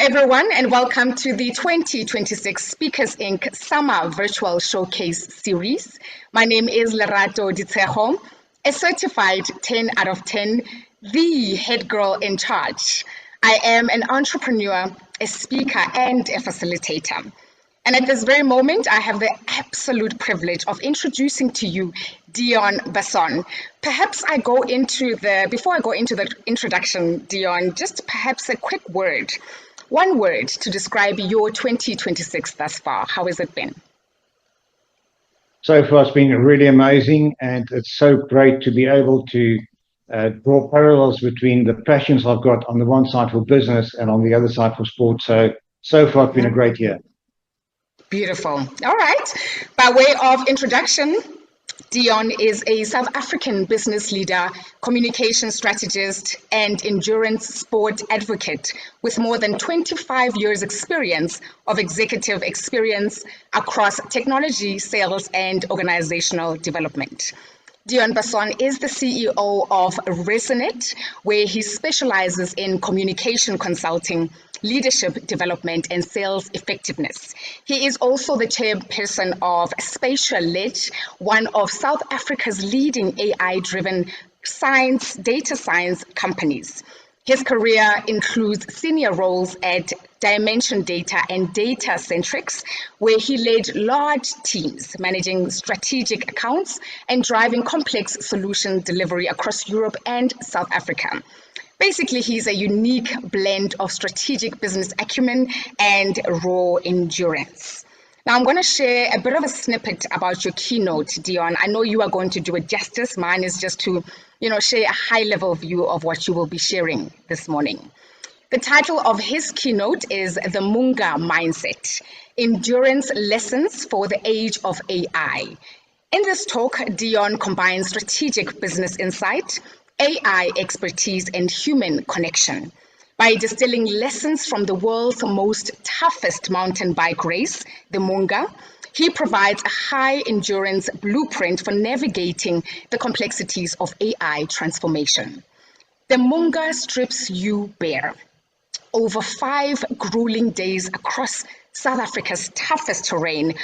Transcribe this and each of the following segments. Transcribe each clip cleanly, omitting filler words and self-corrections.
everyone, and welcome to the 2026 Speakers Inc. Summer Virtual Showcase Series. My name is Lerato Ditsejo, a certified 10 out of 10, the head girl in charge. I am an entrepreneur, a speaker, and a facilitator. And at this very moment, I have the absolute privilege of introducing to you Deon Basson. Perhaps before I go into the introduction, Deon, just perhaps a quick word. One word to describe your 2026 thus far. How has it been? So far, it's been really amazing, and it's so great to be able to draw parallels between the passions I've got on the one side for business and on the other side for sports. So far, it's been a great year. Beautiful. All right. By way of introduction, Deon is a South African business leader, communication strategist, and endurance sport advocate with more than 25 years experience of executive experience across technology, sales, and organizational development. Deon Basson is the CEO of Resonate, where he specializes in communication consulting, leadership development, and sales effectiveness. He is also the chairperson of Spatial Ledge, one of South Africa's leading AI-driven data science companies. His career includes senior roles at Dimension Data and Data Centrics, where he led large teams managing strategic accounts and driving complex solution delivery across Europe and South Africa. Basically, he's a unique blend of strategic business acumen and raw endurance. Now, I'm going to share a bit of a snippet about your keynote, Deon. I know you are going to do it justice. Mine is just to, share a high-level view of what you will be sharing this morning. The title of his keynote is The Munga Mindset, Endurance Lessons for the Age of AI. In this talk, Deon combines strategic business insight, AI expertise, and human connection. By distilling lessons from the world's most toughest mountain bike race, the Munga, he provides a high-endurance blueprint for navigating the complexities of AI transformation. The Munga strips you bare. Over 5 grueling days across South Africa's toughest terrain,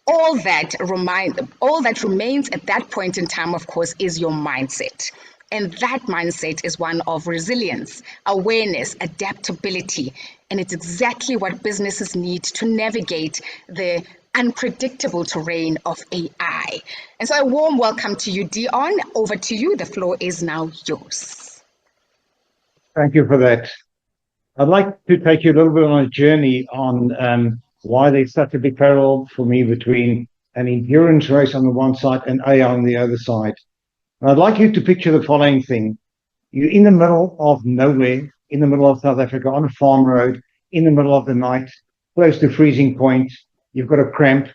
all that remains at that point in time, of course, is your mindset. And that mindset is one of resilience, awareness, adaptability. And it's exactly what businesses need to navigate the unpredictable terrain of AI. And so a warm welcome to you, Deon. Over to you. The floor is now yours. Thank you for that. I'd like to take you a little bit on a journey on why there's such a big parallel for me between an endurance race on the one side and AI on the other side. I'd like you to picture the following thing. You're in the middle of nowhere, in the middle of South Africa, on a farm road, in the middle of the night, close to freezing point. You've got a cramp.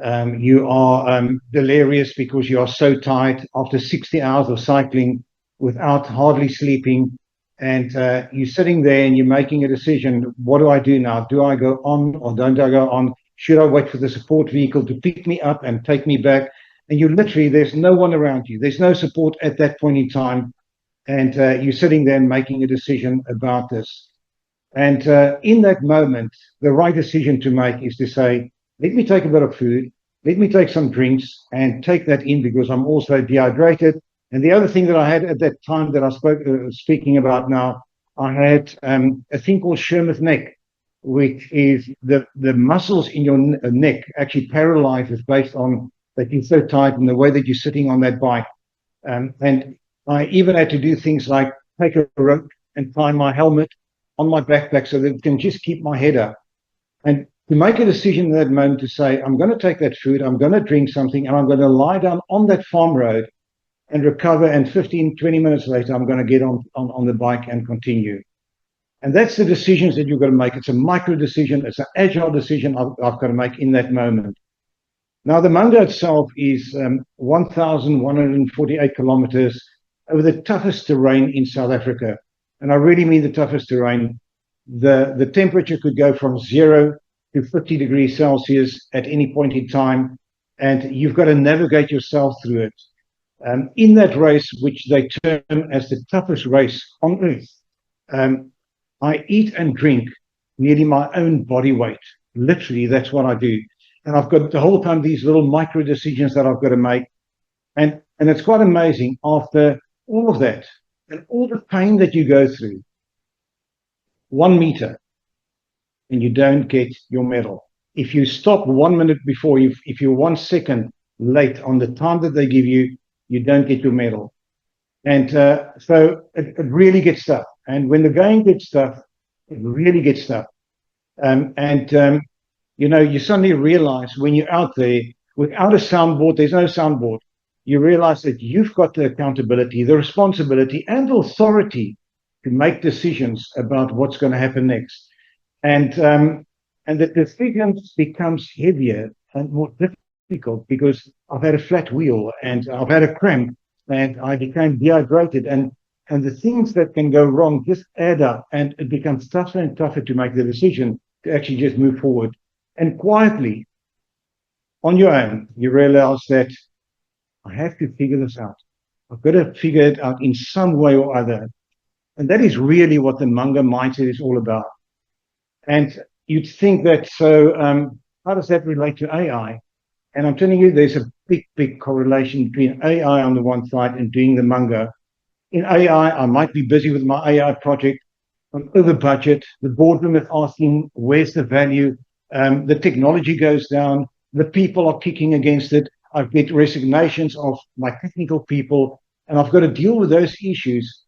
You are delirious because you are so tired after 60 hours of cycling without hardly sleeping. And you're sitting there and you're making a decision. What do I do now? Do I go on or don't I go on? Should I wait for the support vehicle to pick me up and take me back? And you literally, there's no one around you. There's no support at that point in time. And you're sitting there and making a decision about this. And in that moment, the right decision to make is to say, let me take a bit of food, let me take some drinks and take that in because I'm also dehydrated. And the other thing that I had at that time that I speaking about now, I had a thing called Sherman's neck, which is the muscles in your neck actually paralyzes based on that you're so tight and the way that you're sitting on that bike. And I even had to do things like take a rope and tie my helmet on my backpack so that it can just keep my head up. And to make a decision in that moment to say, I'm going to take that food, I'm going to drink something, and I'm going to lie down on that farm road and recover. And 15, 20 minutes later, I'm going to get on the bike and continue. And that's the decisions that you've got to make. It's a micro decision. It's an agile decision I've got to make in that moment. Now, the Munga itself is 1,148 kilometers over the toughest terrain in South Africa. And I really mean the toughest terrain. The temperature could go from 0 to 50 degrees Celsius at any point in time. And you've got to navigate yourself through it. In that race, which they term as the toughest race on earth, I eat and drink nearly my own body weight. Literally, that's what I do. And I've got the whole time these little micro decisions that I've got to make. And it's quite amazing after all of that and all the pain that you go through, 1 meter, and you don't get your medal. If you stop 1 minute before, if you're 1 second late on the time that they give you, you don't get your medal. And so it really gets tough. And when the going gets tough, it really gets tough. You suddenly realize when you're out there without a soundboard, there's no soundboard. You realize that you've got the accountability, the responsibility, and the authority to make decisions about what's going to happen next. And the decisions becomes heavier and more difficult because I've had a flat wheel and I've had a cramp and I became dehydrated and the things that can go wrong just add up and it becomes tougher and tougher to make the decision to actually just move forward. And quietly, on your own, you realize that I have to figure this out. I've got to figure it out in some way or other. And that is really what the Manga mindset is all about. And you'd think that, so how does that relate to AI? And I'm telling you, there's a big, big correlation between AI on the one side and doing the Manga. In AI, I might be busy with my AI project. I'm over budget. The boardroom is asking, where's the value? The technology goes down. The people are kicking against it. I get resignations of my technical people, and I've got to deal with those issues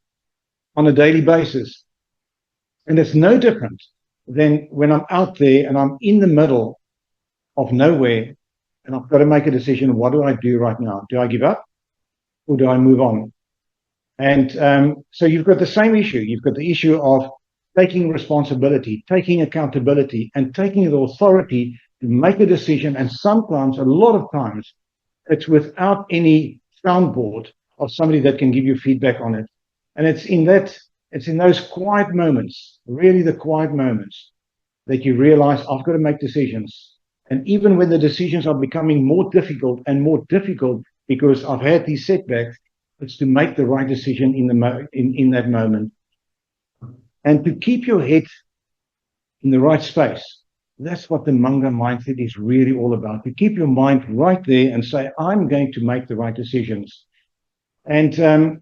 on a daily basis. And it's no different than when I'm out there and I'm in the middle of nowhere and I've got to make a decision. What do I do right now? Do I give up or do I move on? And so you've got the same issue. You've got the issue of taking responsibility, taking accountability, and taking the authority to make a decision. And sometimes, a lot of times, it's without any soundboard of somebody that can give you feedback on it. And it's in those quiet moments, really the quiet moments, that you realize I've got to make decisions. And even when the decisions are becoming more difficult and more difficult because I've had these setbacks, it's to make the right decision in that moment. And to keep your head in the right space. That's what the Manga mindset is really all about. To keep your mind right there and say, I'm going to make the right decisions. And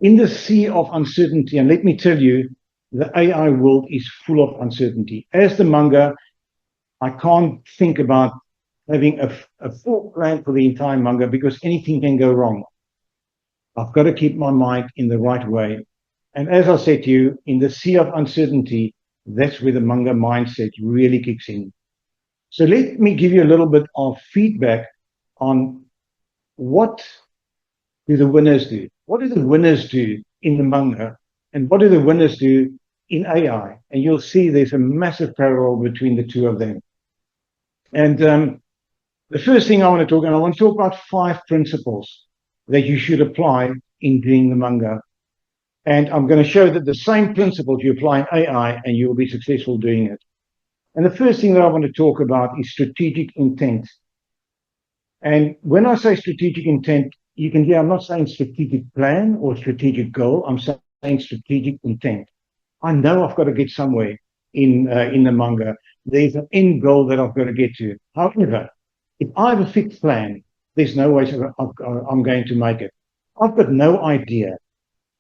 in the sea of uncertainty, and let me tell you, the AI world is full of uncertainty. As the Manga, I can't think about having a full plan for the entire Manga because anything can go wrong. I've got to keep my mind in the right way. And as I said to you, in the sea of uncertainty, that's where the Manga mindset really kicks in. So let me give you a little bit of feedback on what do the winners do? What do the winners do in the Manga? And what do the winners do in AI? And you'll see there's a massive parallel between the two of them. And the first thing I want to talk about 5 principles that you should apply in doing the Manga. And I'm going to show that the same principles you apply in AI and you will be successful doing it. And the first thing that I want to talk about is strategic intent. And when I say strategic intent, you can hear I'm not saying strategic plan or strategic goal. I'm saying strategic intent. I know I've got to get somewhere in the Manga. There's an end goal that I've got to get to. However, if I have a fixed plan, there's no way I'm going to make it. I've got no idea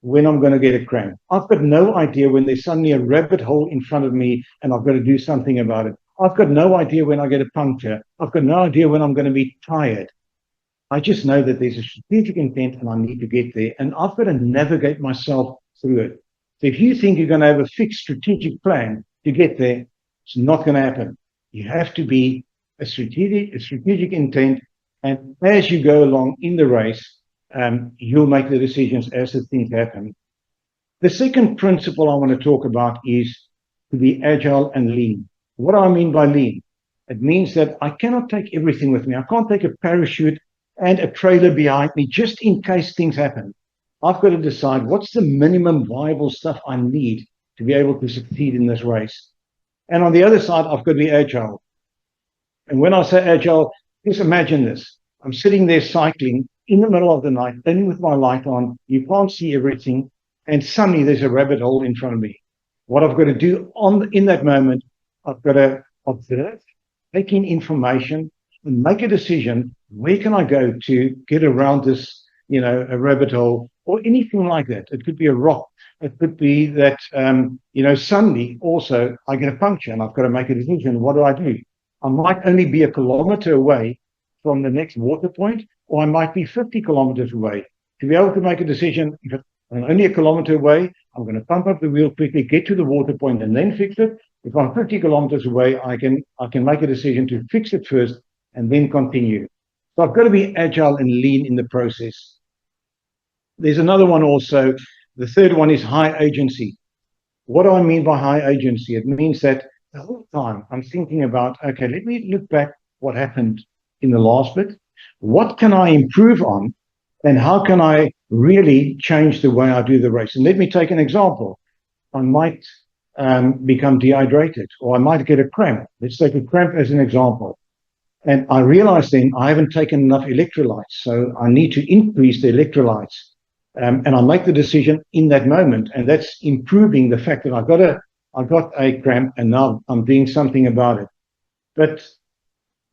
when I'm going to get a cramp. I've got no idea when there's suddenly a rabbit hole in front of me and I've got to do something about it. I've got no idea when I get a puncture. I've got no idea when I'm going to be tired. I just know that there's a strategic intent and I need to get there. And I've got to navigate myself through it. So if you think you're going to have a fixed strategic plan to get there, it's not going to happen. You have to be a strategic intent. And as you go along in the race, you'll make the decisions as the things happen. The second principle I want to talk about is to be agile and lean. What do I mean by lean? It means that I cannot take everything with me. I can't take a parachute and a trailer behind me just in case things happen. I've got to decide what's the minimum viable stuff I need to be able to succeed in this race. And on the other side, I've got to be agile. And when I say agile, just imagine this. I'm sitting there cycling in the middle of the night, only with my light on. You can't see everything. And suddenly there's a rabbit hole in front of me. What I've got to do in that moment I've got to observe, take in information, and make a decision. Where can I go to get around this, a rabbit hole or anything like that? It could be a rock. It could be that, suddenly also I get a puncture and I've got to make a decision. What do I do? I might only be a kilometer away from the next water point, or I might be 50 kilometers away. To be able to make a decision, if I'm only a kilometer away, I'm going to pump up the wheel quickly, get to the water point, and then fix it. If I'm 50 kilometers away, I can make a decision to fix it first and then continue. So I've got to be agile and lean in the process. There's another one also. The third one is high agency. What do I mean by high agency? It means that the whole time I'm thinking about, okay, let me look back what happened in the last bit. What can I improve on? And how can I really change the way I do the race? And let me take an example. I might become dehydrated, or I might get a cramp. Let's take a cramp as an example. And I realize then I haven't taken enough electrolytes, so I need to increase the electrolytes. And I make the decision in that moment, and that's improving the fact that I got a cramp, and now I'm doing something about it. But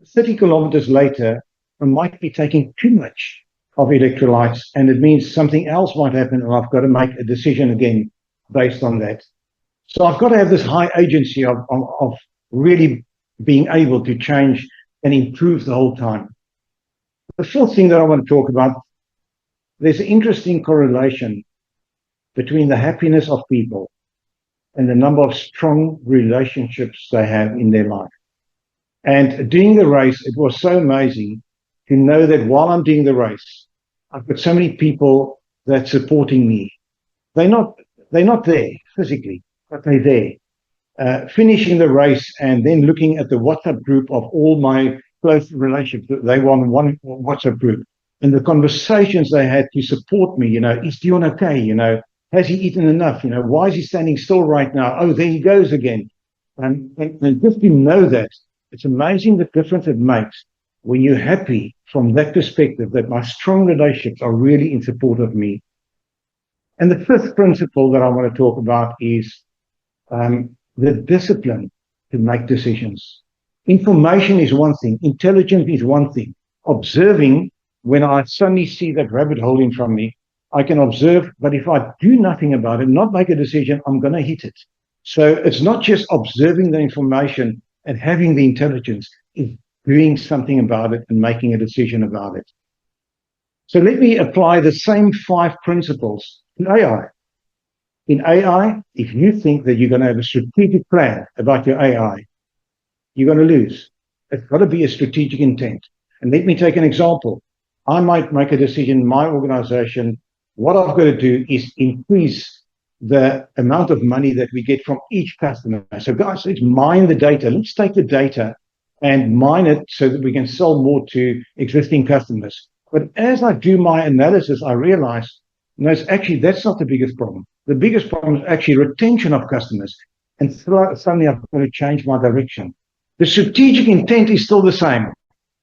30 kilometers later, I might be taking too much of electrolytes, and it means something else might happen, and I've got to make a decision again based on that. So I've got to have this high agency of really being able to change and improve the whole time. The fourth thing that I want to talk about, there's an interesting correlation between the happiness of people and the number of strong relationships they have in their life. And doing the race, it was so amazing to know that while I'm doing the race, I've got so many people that's supporting me. They're not there physically, but they're there. Finishing the race and then looking at the WhatsApp group of all my close relationships, they were on one WhatsApp group. And the conversations they had to support me, is Deon okay? Has he eaten enough? Why is he standing still right now? Oh, there he goes again. And just to know that, it's amazing the difference it makes when you're happy from that perspective, that my strong relationships are really in support of me. And the fifth principle that I want to talk about is the discipline to make decisions. Information is one thing. Intelligence is one thing. Observing, when I suddenly see that rabbit hole in front of me, I can observe, but if I do nothing about it, not make a decision, I'm going to hit it. So it's not just observing the information and having the intelligence, it's doing something about it and making a decision about it. So let me apply the same 5 principles in AI. In AI, if you think that you're going to have a strategic plan about your AI, you're going to lose. It's got to be a strategic intent. And let me take an example. I might make a decision in my organization. What I've got to do is increase the amount of money that we get from each customer. So guys, let's mine the data. Let's take the data and mine it so that we can sell more to existing customers. But as I do my analysis, I realize, no, that's not the biggest problem. The biggest problem is actually retention of customers. And suddenly I've got to change my direction. The strategic intent is still the same,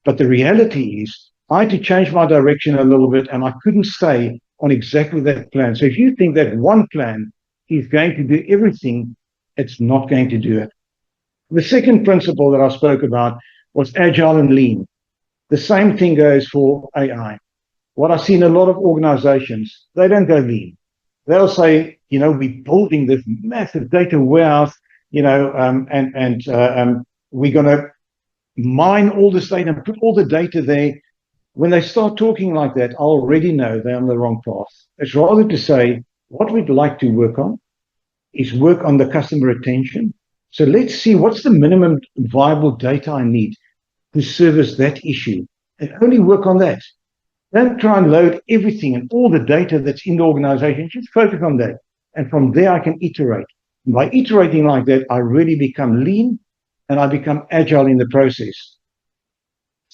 but the reality is I had to change my direction a little bit, and I couldn't stay on exactly that plan. So if you think that one plan is going to do everything, it's not going to do it. The second principle that I spoke about was agile and lean. The same thing goes for AI. What I see in a lot of organizations, they don't go lean. They'll say, we're building this massive data warehouse, and we're going to mine all this data and put all the data there. When they start talking like that, I already know they're on the wrong path. It's rather to say, what we'd like to work on is work on the customer retention. So let's see what's the minimum viable data I need to service that issue, and only work on that. Don't try and load everything and all the data that's in the organization. Just focus on that. And from there, I can iterate. And by iterating like that, I really become lean and I become agile in the process.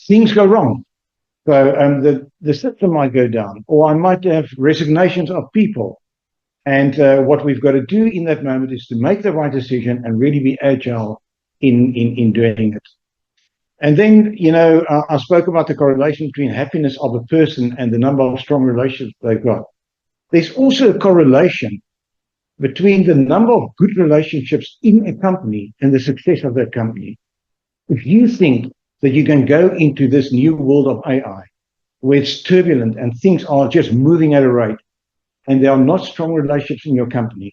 Things go wrong. So the system might go down, or I might have resignations of people. And what we've got to do in that moment is to make the right decision and really be agile in doing it. And then, I spoke about the correlation between happiness of a person and the number of strong relationships they've got. There's also a correlation between the number of good relationships in a company and the success of that company. If you think that you can go into this new world of AI, where it's turbulent and things are just moving at a rate, and there are not strong relationships in your company,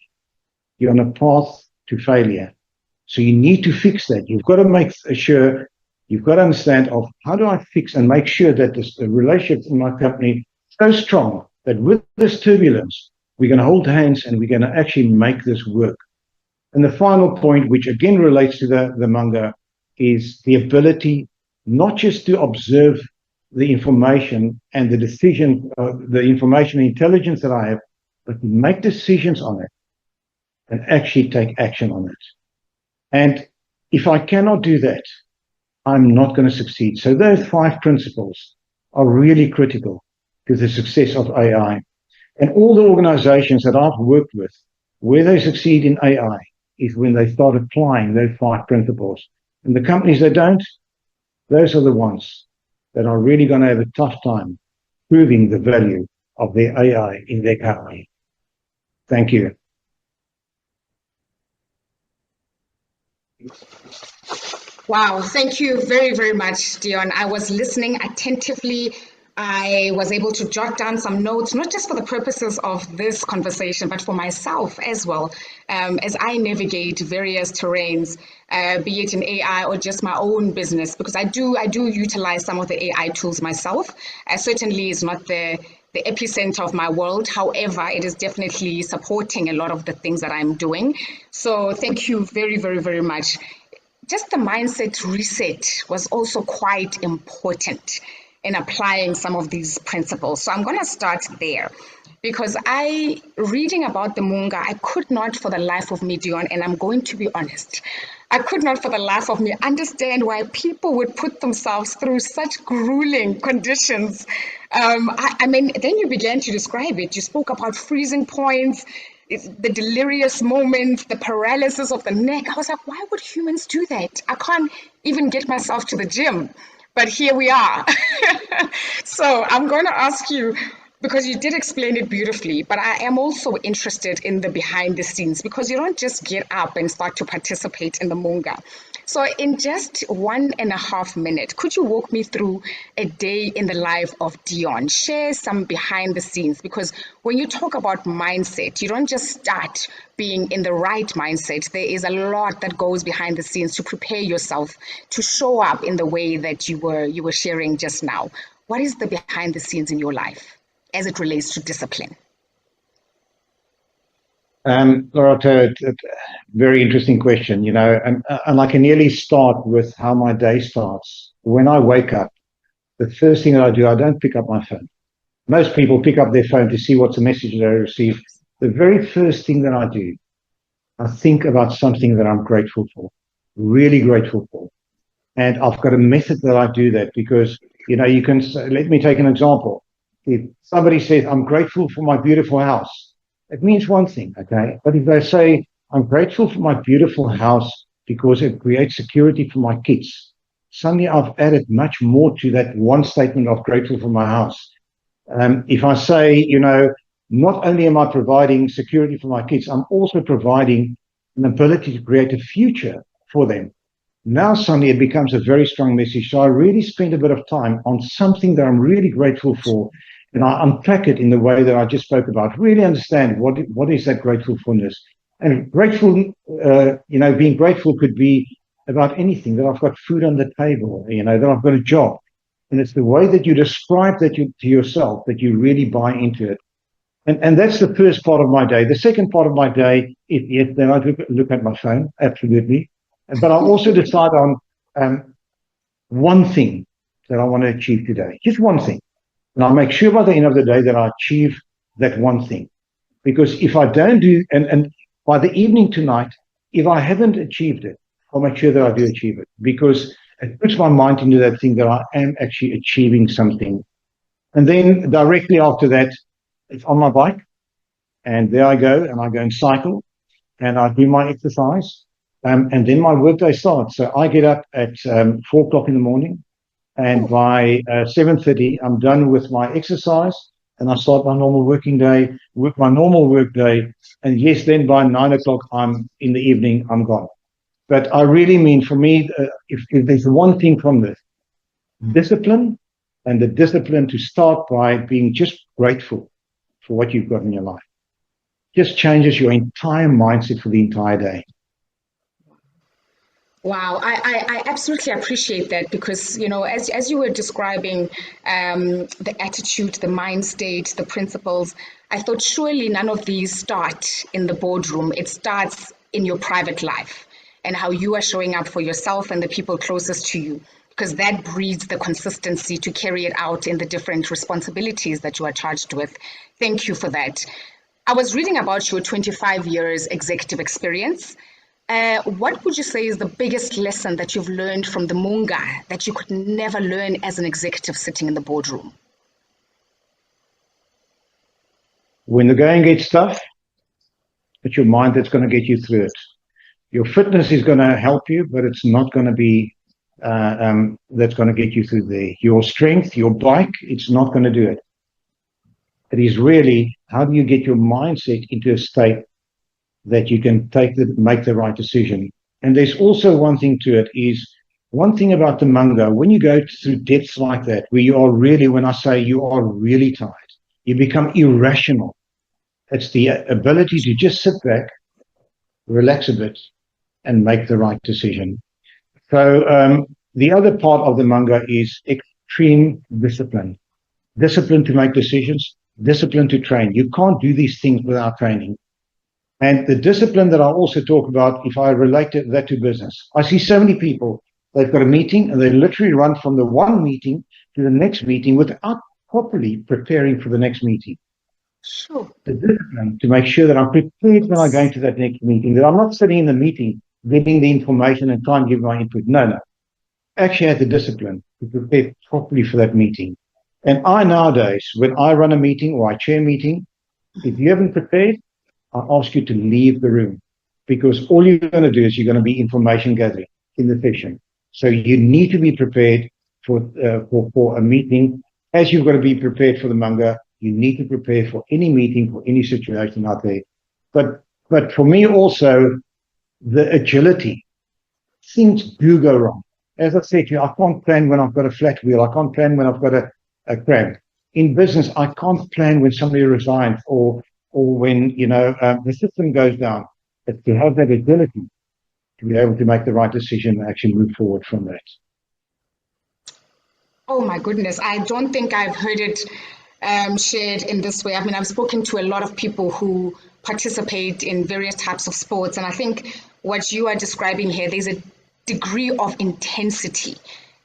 you're on a path to failure. So you need to fix that. You've got to make sure, you've got to understand of how do I fix and make sure that the relationships in my company are so strong that with this turbulence, we're going to hold hands and we're going to actually make this work. And the final point, which again relates to the manga, is the ability not just to observe the information and the decision, the information intelligence that I have, but to make decisions on it and actually take action on it. And if I cannot do that, I'm not going to succeed. So those 5 principles are really critical to the success of AI. And all the organizations that I've worked with, where they succeed in AI is when they start applying those 5 principles. And the companies that don't, those are the ones that are really going to have a tough time proving the value of their AI in their company. Thank you. Wow, thank you very, very much, Deon. I was listening attentively. I was able to jot down some notes, not just for the purposes of this conversation, but for myself as well, as I navigate various terrains, be it in AI or just my own business, because I do utilize some of the AI tools myself. Certainly is not the epicenter of my world. However, it is definitely supporting a lot of the things that I'm doing. So thank you very, very, very much. Just the mindset reset was also quite important in applying some of these principles. So I'm going to start there, because reading about the manga, I could not for the life of me, Deon, and I'm going to be honest, I could not for the life of me understand why people would put themselves through such grueling conditions. I mean, then you began to describe it. You spoke about freezing points, the delirious moments, the paralysis of the neck. I was like, why would humans do that? I can't even get myself to the gym. But here we are. So I'm going to ask you, because you did explain it beautifully, but I am also interested in the behind the scenes, because you don't just get up and start to participate in the manga. So in just 1.5 minutes, could you walk me through a day in the life of Deon? Share some behind the scenes, because when you talk about mindset, you don't just start being in the right mindset. There is a lot that goes behind the scenes to prepare yourself to show up in the way that you were sharing just now. What is the behind the scenes in your life as it relates to discipline? Laura, very interesting question, you know, and I can nearly start with how my day starts. When I wake up, the first thing that I do, I don't pick up my phone. Most people pick up their phone to see what's the message they receive. The very first thing that I do, I think about something that I'm grateful for, really grateful for. And I've got a method that I do that, because, you know, you can, let me take an example. If somebody says, I'm grateful for my beautiful house, it means one thing, okay? But if they say, I'm grateful for my beautiful house because it creates security for my kids, suddenly I've added much more to that one statement of grateful for my house. If I say, you know, not only am I providing security for my kids, I'm also providing an ability to create a future for them. Now suddenly it becomes a very strong message. So I really spend a bit of time on something that I'm really grateful for, and I unpack it in the way that I just spoke about. Really understand what is that gratefulness. And grateful, you know, being grateful could be about anything, that I've got food on the table, you know, that I've got a job. And it's the way that you describe that to yourself that you really buy into it. And that's the first part of my day. The second part of my day, then I look at my phone, absolutely. But I also decide on one thing that I want to achieve today, just one thing. And I'll make sure by the end of the day that I achieve that one thing. Because if I don't do, and by the evening tonight, if I haven't achieved it, I'll make sure that I do achieve it. Because it puts my mind into that thing that I am actually achieving something. And then directly after that, it's on my bike. And there I go, and I go and cycle. And I do my exercise. And then my workday starts. So I get up at 4 o'clock in the morning. And by 7:30, I'm done with my exercise. and I start my normal working day, work my normal work day, and yes, then by 9 o'clock, I'm in the evening, I'm gone. But I really mean, for me, if there's one thing from this, discipline, and the discipline to start by being just grateful for what you've got in your life, just changes your entire mindset for the entire day. Wow, I absolutely appreciate that because, as you were describing the attitude, the mind state, the principles, I thought surely none of these start in the boardroom. It starts in your private life and how you are showing up for yourself and the people closest to you, because that breeds the consistency to carry it out in the different responsibilities that you are charged with. Thank you for that. I was reading about your 25 years executive experience. What would you say is the biggest lesson that you've learned from the Munga that you could never learn as an executive sitting in the boardroom? When the going gets tough, it's your mind that's going to get you through it. Your fitness is going to help you, but it's not going to be that's going to get you through there. Your strength, your bike, it's not going to do it. It is really, how do you get your mindset into a state that you can make the right decision? And there's also one thing to it, is one thing about the Manga, when you go through depths like that, where you are really, when I say you are really tired, you become irrational. It's the ability to just sit back, relax a bit, and make the right decision. So the other part of the Manga is extreme discipline. Discipline to make decisions, discipline to train. You can't do these things without training. And the discipline that I also talk about, if I relate that to business, I see so many people, they've got a meeting and they literally run from the one meeting to the next meeting without properly preparing for the next meeting. Sure. The discipline to make sure that I'm prepared when I go into that next meeting, that I'm not sitting in the meeting, getting the information and trying to give my input. No. Actually have the discipline to prepare properly for that meeting. And I nowadays, when I run a meeting or I chair a meeting, if you haven't prepared, I ask you to leave the room, because all you're going to do is you're going to be information gathering in the session. So you need to be prepared for a meeting, as you've got to be prepared for the Manga. You need to prepare for any meeting, for any situation out there. But for me also, the agility. Things do go wrong. As I said to you, I can't plan when I've got a flat wheel. I can't plan when I've got a cramp. In business, I can't plan when somebody resigns or when the system goes down. It's to have that agility to be able to make the right decision and actually move forward from that. Oh my goodness, I don't think I've heard it shared in this way. I mean, I've spoken to a lot of people who participate in various types of sports, and I think what you are describing here, there's a degree of intensity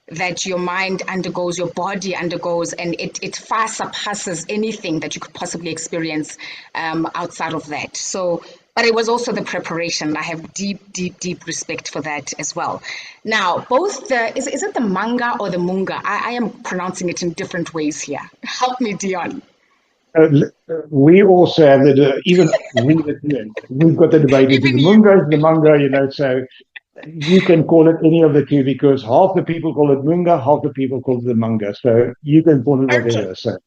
that your mind undergoes, your body undergoes, and it far surpasses anything that you could possibly experience outside of that. So, but it was also the preparation. I have deep respect for that as well. Now, both is it the Manga or the Munga? I am pronouncing it in different ways here. Help me, Deon. We also have we've got the debate. Is the Munga is the Manga, so you can call it any of the two, because half the people call it Munga, half the people call it the Manga. So you can call it whatever. Okay. So.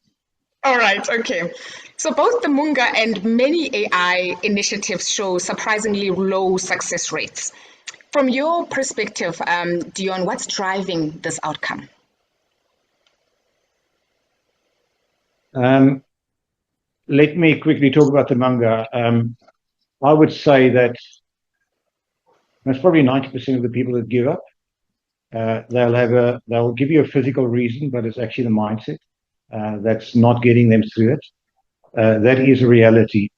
All right, okay. So both the Munga and many AI initiatives show surprisingly low success rates. From your perspective, Deon, what's driving this outcome? Let me quickly talk about the Manga. I would say that that's probably 90% of the people that give up. They'll give you a physical reason, but it's actually the mindset that's not getting them through it. That is a reality.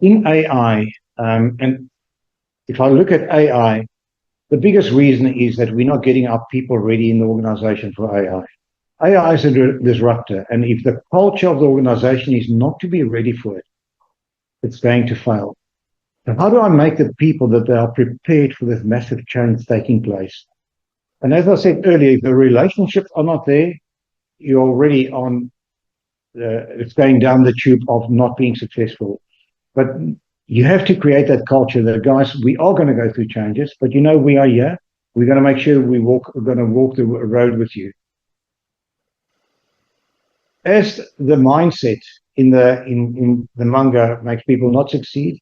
In AI, and if I look at AI, the biggest reason is that we're not getting our people ready in the organization for AI. AI is a disruptor, and if the culture of the organization is not to be ready for it, it's going to fail. So how do I make the people that they are prepared for this massive change taking place? And as I said earlier, if the relationships are not there, you're already on, it's going down the tube of not being successful. But you have to create that culture that, guys, we are going to go through changes, but we are here. We're going to make sure we're going to walk the road with you. as the mindset in the manga makes people not succeed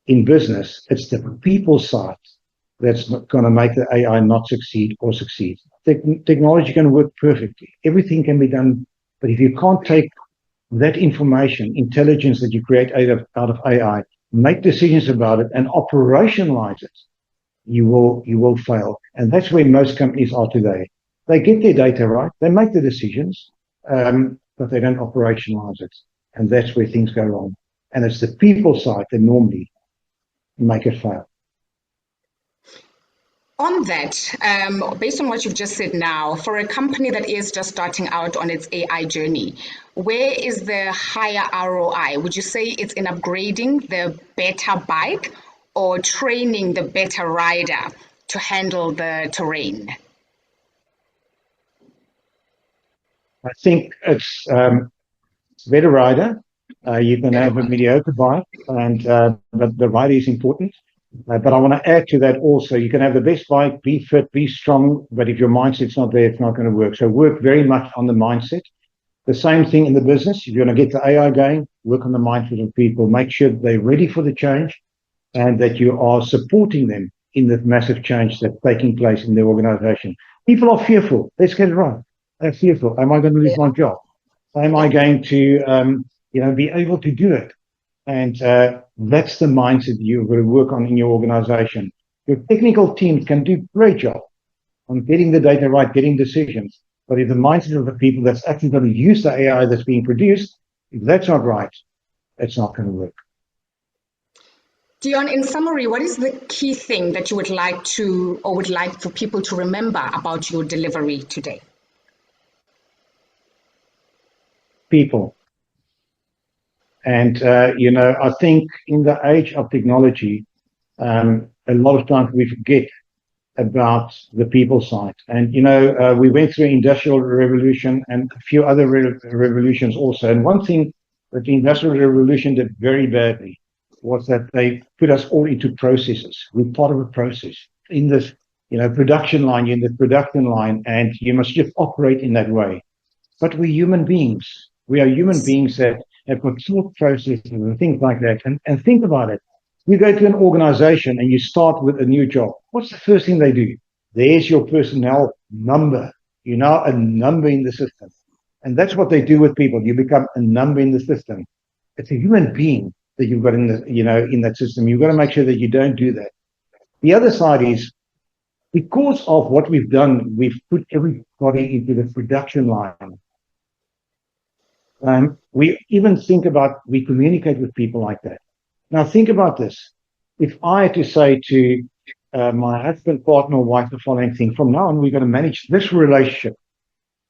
in business, it's the people side that's going to make the AI not succeed or succeed. Technology can work perfectly. Everything can be done. But if you can't take that information, intelligence that you create out of AI, make decisions about it and operationalize it, you will fail. And that's where most companies are today. They get their data right, they make the decisions, but they don't operationalize it. And that's where things go wrong. And it's the people side that normally make it fail. On that, based on what you've just said now, for a company that is just starting out on its AI journey, where is the higher ROI? Would you say it's in upgrading the better bike or training the better rider to handle the terrain? I think it's better rider. You can have a mediocre bike, but the rider is important. But I want to add to that also, you can have the best bike, be fit, be strong, but if your mindset's not there, it's not going to work. So work very much on the mindset. The same thing in the business. If you're going to get the AI going, work on the mindset of people. Make sure they're ready for the change and that you are supporting them in the massive change that's taking place in their organization. People are fearful. Let's get it right. They're fearful. Am I going to lose my job? Am I going to be able to do it? And that's the mindset you've got to work on in your organization. Your technical team can do a great job on getting the data right, getting decisions. But if the mindset of the people that's actually going to use the AI that's being produced, if that's not right, it's not going to work. Deon, in summary, what is the key thing that you would like for people to remember about your delivery today? People. And, I think in the age of technology, a lot of times we forget about the people side. And, we went through industrial revolution and a few other revolutions also. And one thing that the industrial revolution did very badly was that they put us all into processes. We're part of a process. In this, production line, you're in the production line, and you must just operate in that way. But we're human beings. We are human beings that have got thought processes and things like that. And think about it. You go to an organization and you start with a new job. What's the first thing they do? There's your personnel number. You're now a number in the system. And that's what they do with people. You become a number in the system. It's a human being that you've got in that system. You've got to make sure that you don't do that. The other side is, because of what we've done, we've put everybody into the production line. We even we communicate with people like that. Now think about this. If I had to say to my husband, partner, or wife the following thing, from now on, we're going to manage this relationship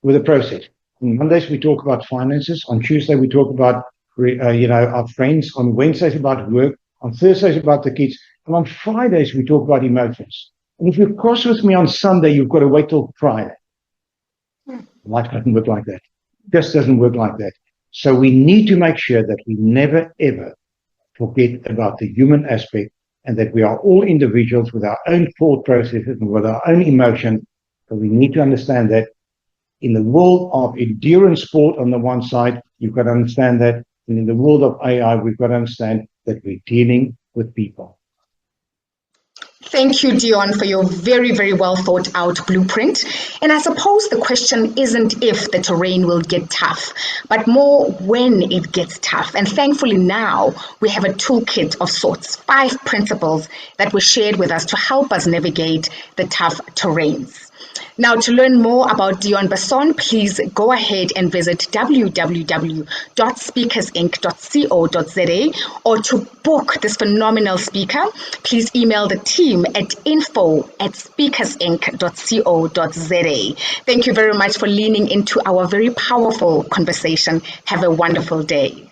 with a process. On Mondays, we talk about finances. On Tuesday, we talk about, our friends. On Wednesdays, about work. On Thursdays, about the kids. And on Fridays, we talk about emotions. And if you cross with me on Sunday, you've got to wait till Friday. Life doesn't work like that. It just doesn't work like that. So we need to make sure that we never, ever forget about the human aspect and that we are all individuals with our own thought processes and with our own emotion. So we need to understand that in the world of endurance sport on the one side, you've got to understand that. And in the world of AI, we've got to understand that we're dealing with people. Thank you, Deon, for your very, very well thought out blueprint. And I suppose the question isn't if the terrain will get tough, but more when it gets tough. And thankfully now we have a toolkit of sorts, 5 principles that were shared with us to help us navigate the tough terrains. Now, to learn more about Deon Basson, please go ahead and visit www.speakersinc.co.za, or to book this phenomenal speaker, please email the team at info@speakersinc.co.za. Thank you very much for leaning into our very powerful conversation. Have a wonderful day.